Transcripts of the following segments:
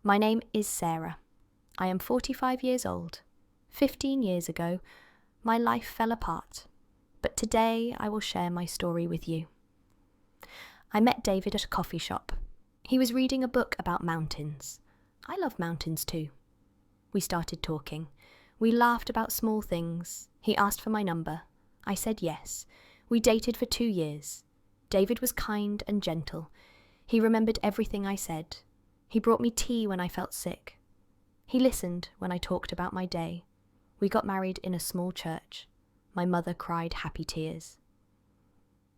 My name is Sarah. I am 45 years old. 15 years ago, my life fell apart, but today I will share my story with you. I met David at a coffee shop. He was reading a book about mountains. I love mountains too. We started talking. We laughed about small things. He asked for my number. I said yes. We dated for 2 years. David was kind and gentle. He remembered everything I said. He brought me tea when I felt sick. He listened when I talked about my day. We got married in a small church. My mother cried happy tears.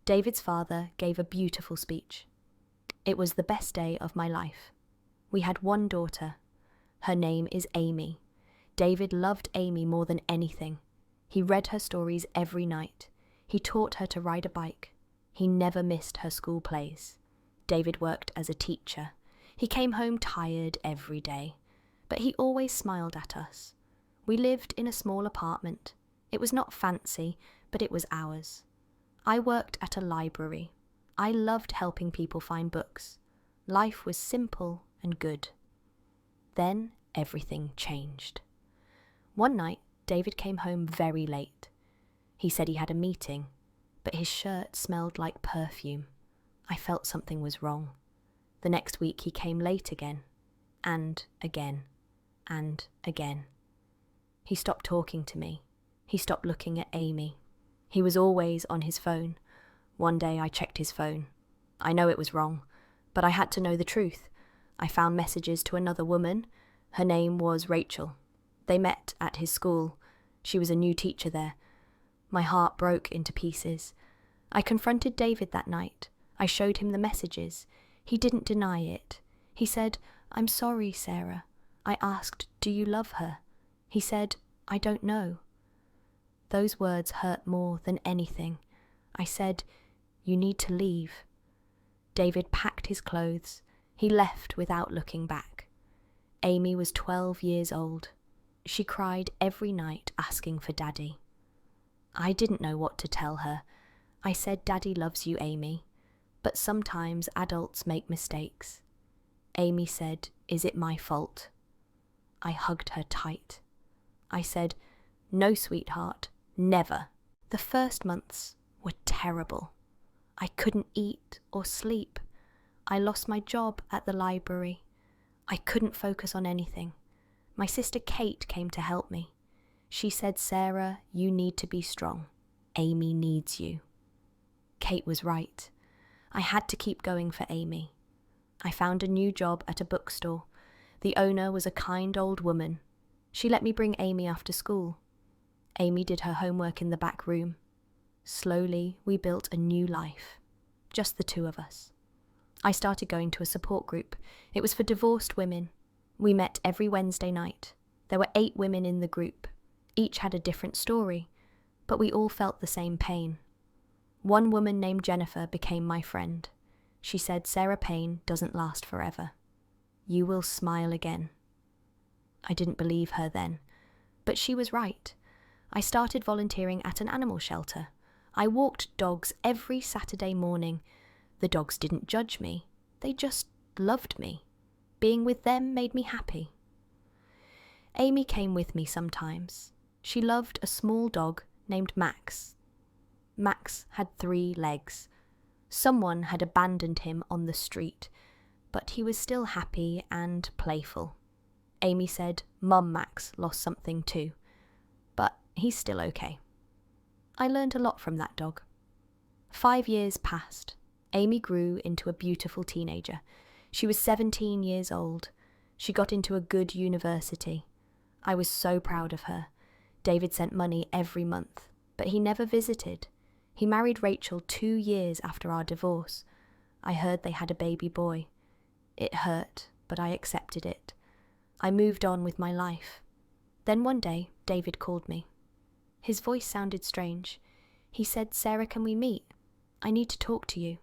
David's father gave a beautiful speech. It was the best day of my life. We had one daughter. Her name is Amy. David loved Amy more than anything. He read her stories every night. He taught her to ride a bike. He never missed her school plays. David worked as a teacher. He came home tired every day, but he always smiled at us. We lived in a small apartment. It was not fancy, but it was ours. I worked at a library. I loved helping people find books. Life was simple and good. Then everything changed. One night, David came home very late. He said he had a meeting, but his shirt smelled like perfume. I felt something was wrong. The next week he came late again, and again, and again. He stopped talking to me. He stopped looking at Amy. He was always on his phone. One day I checked his phone. I know it was wrong, but I had to know the truth. I found messages to another woman. Her name was Rachel. They met at his school. She was a new teacher there. My heart broke into pieces. I confronted David that night. I showed him the messages. He didn't deny it. He said, "I'm sorry, Sarah." I asked, "Do you love her?" He said, "I don't know." Those words hurt more than anything. I said, "You need to leave." David packed his clothes. He left without looking back. Amy was 12 years old. She cried every night asking for Daddy. I didn't know what to tell her. I said, "Daddy loves you, Amy, but sometimes adults make mistakes." Amy said, "Is it my fault?" I hugged her tight. I said, "No, sweetheart, never." The first months were terrible. I couldn't eat or sleep. I lost my job at the library. I couldn't focus on anything. My sister Kate came to help me. She said, "Sarah, you need to be strong. Amy needs you." Kate was right. I had to keep going for Amy. I found a new job at a bookstore. The owner was a kind old woman. She let me bring Amy after school. Amy did her homework in the back room. Slowly, we built a new life. Just the two of us. I started going to a support group. It was for divorced women. We met every Wednesday night. There were 8 women in the group. Each had a different story, but we all felt the same pain. One woman named Jennifer became my friend. She said, "Sarah, pain doesn't last forever. You will smile again." I didn't believe her then, but she was right. I started volunteering at an animal shelter. I walked dogs every Saturday morning. The dogs didn't judge me. They just loved me. Being with them made me happy. Amy came with me sometimes. She loved a small dog named Max. Max had 3 legs. Someone had abandoned him on the street, but he was still happy and playful. Amy said, "Mum Max lost something too, but he's still okay." I learned a lot from that dog. 5 years passed. Amy grew into a beautiful teenager. She was 17 years old. She got into a good university. I was so proud of her. David sent money every month, but he never visited. He married Rachel 2 years after our divorce. I heard they had a baby boy. It hurt, but I accepted it. I moved on with my life. Then one day, David called me. His voice sounded strange. He said, "Sarah, can we meet? I need to talk to you."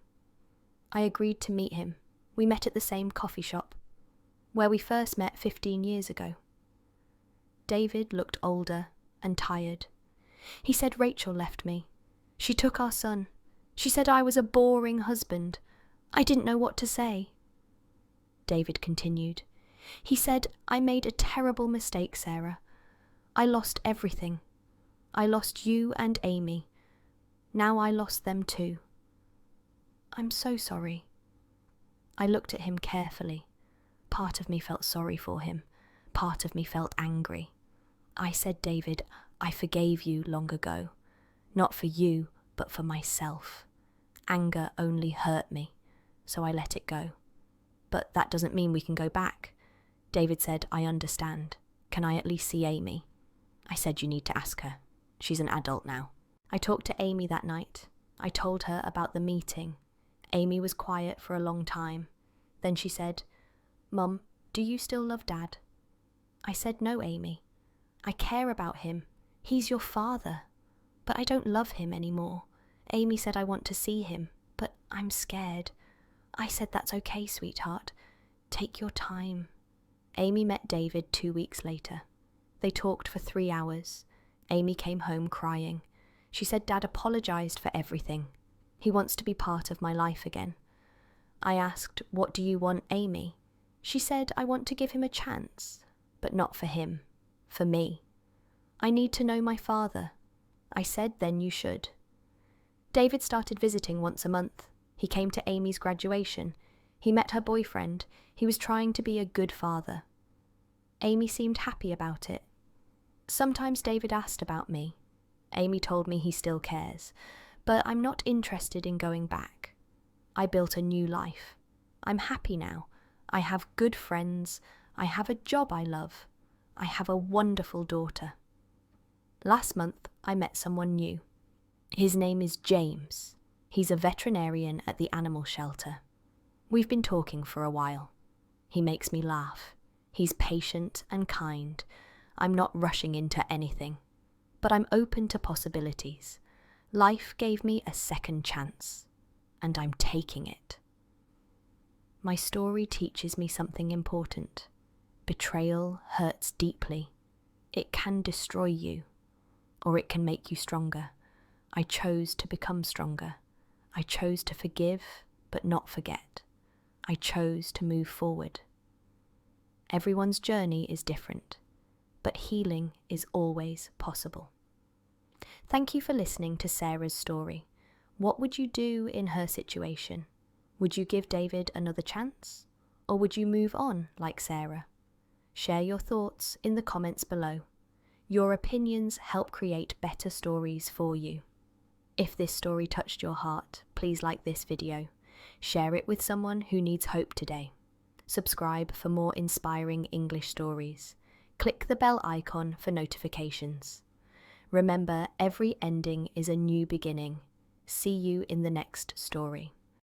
I agreed to meet him. We met at the same coffee shop, where we first met 15 years ago. David looked older and tired. He said Rachel left me. She took our son. She said I was a boring husband. I didn't know what to say. David continued. He said, "I made a terrible mistake, Sarah. I lost everything. I lost you and Amy. Now I lost them too. I'm so sorry." I looked at him carefully. Part of me felt sorry for him. Part of me felt angry. I said, "David, I forgave you long ago. Not for you, but for myself. Anger only hurt me, so I let it go. But that doesn't mean we can go back." David said, "I understand. Can I at least see Amy?" I said, "You need to ask her. She's an adult now." I talked to Amy that night. I told her about the meeting. Amy was quiet for a long time. Then she said, "Mum, do you still love Dad?" I said, "No, Amy. I care about him. He's your father. But I don't love him anymore. Amy said I want to see him, but I'm scared." I said, "That's okay, sweetheart. Take your time." Amy met David 2 weeks later. They talked for 3 hours. Amy came home crying. She said Dad apologized for everything. He wants to be part of my life again. I asked, "What do you want, Amy?" She said, "I want to give him a chance, but not for him, for me. I need to know my father." I said, "Then you should." David started visiting once a month. He came to Amy's graduation. He met her boyfriend. He was trying to be a good father. Amy seemed happy about it. Sometimes David asked about me. Amy told me he still cares, but I'm not interested in going back. I built a new life. I'm happy now. I have good friends. I have a job I love. I have a wonderful daughter. Last month, I met someone new. His name is James. He's a veterinarian at the animal shelter. We've been talking for a while. He makes me laugh. He's patient and kind. I'm not rushing into anything, but I'm open to possibilities. Life gave me a second chance, and I'm taking it. My story teaches me something important. Betrayal hurts deeply. It can destroy you, or it can make you stronger. I chose to become stronger. I chose to forgive, but not forget. I chose to move forward. Everyone's journey is different, but healing is always possible. Thank you for listening to Sarah's story. What would you do in her situation? Would you give David another chance? Or would you move on like Sarah? Share your thoughts in the comments below. Your opinions help create better stories for you. If this story touched your heart, please like this video. Share it with someone who needs hope today. Subscribe for more inspiring English stories. Click the bell icon for notifications. Remember, every ending is a new beginning. See you in the next story.